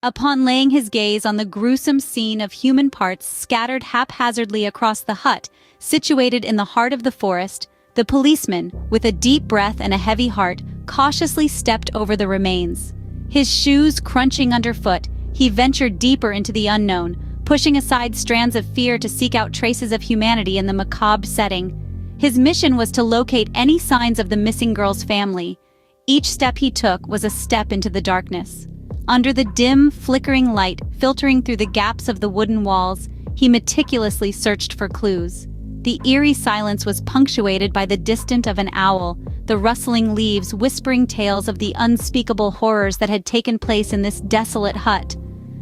Upon laying his gaze on the gruesome scene of human parts scattered haphazardly across the hut, situated in the heart of the forest, the policeman, with a deep breath and a heavy heart, cautiously stepped over the remains. His shoes crunching underfoot, he ventured deeper into the unknown, pushing aside strands of fear to seek out traces of humanity in the macabre setting. His mission was to locate any signs of the missing girl's family. Each step he took was a step into the darkness. Under the dim, flickering light filtering through the gaps of the wooden walls, he meticulously searched for clues. The eerie silence was punctuated by the distant of an owl, the rustling leaves whispering tales of the unspeakable horrors that had taken place in this desolate hut.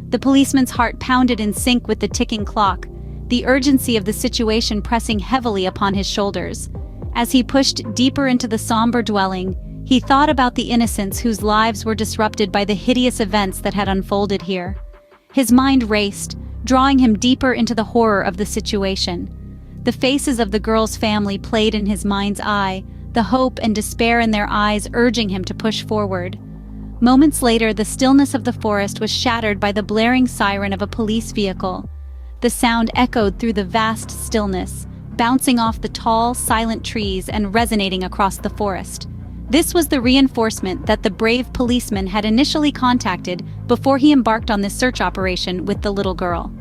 The policeman's heart pounded in sync with the ticking clock, the urgency of the situation pressing heavily upon his shoulders. As he pushed deeper into the somber dwelling, he thought about the innocents whose lives were disrupted by the hideous events that had unfolded here. His mind raced, drawing him deeper into the horror of the situation. The faces of the girl's family played in his mind's eye, the hope and despair in their eyes urging him to push forward. Moments later, the stillness of the forest was shattered by the blaring siren of a police vehicle. The sound echoed through the vast stillness, bouncing off the tall, silent trees and resonating across the forest. This was the reinforcement that the brave policeman had initially contacted before he embarked on this search operation with the little girl.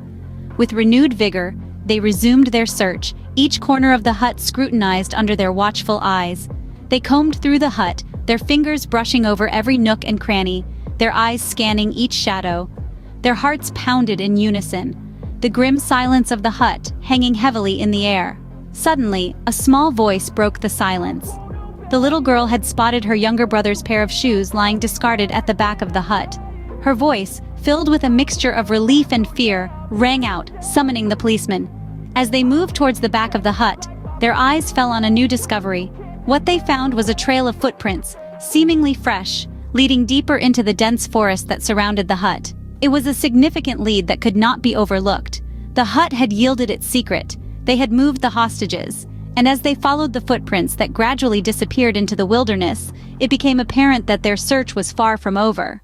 With renewed vigor, they resumed their search, each corner of the hut scrutinized under their watchful eyes. They combed through the hut, their fingers brushing over every nook and cranny, their eyes scanning each shadow. Their hearts pounded in unison, the grim silence of the hut hanging heavily in the air. Suddenly, a small voice broke the silence. The little girl had spotted her younger brother's pair of shoes lying discarded at the back of the hut. Her voice, filled with a mixture of relief and fear, rang out, summoning the policeman. As they moved towards the back of the hut, their eyes fell on a new discovery. What they found was a trail of footprints, seemingly fresh, leading deeper into the dense forest that surrounded the hut. It was a significant lead that could not be overlooked. The hut had yielded its secret. They had moved the hostages. And as they followed the footprints that gradually disappeared into the wilderness, it became apparent that their search was far from over.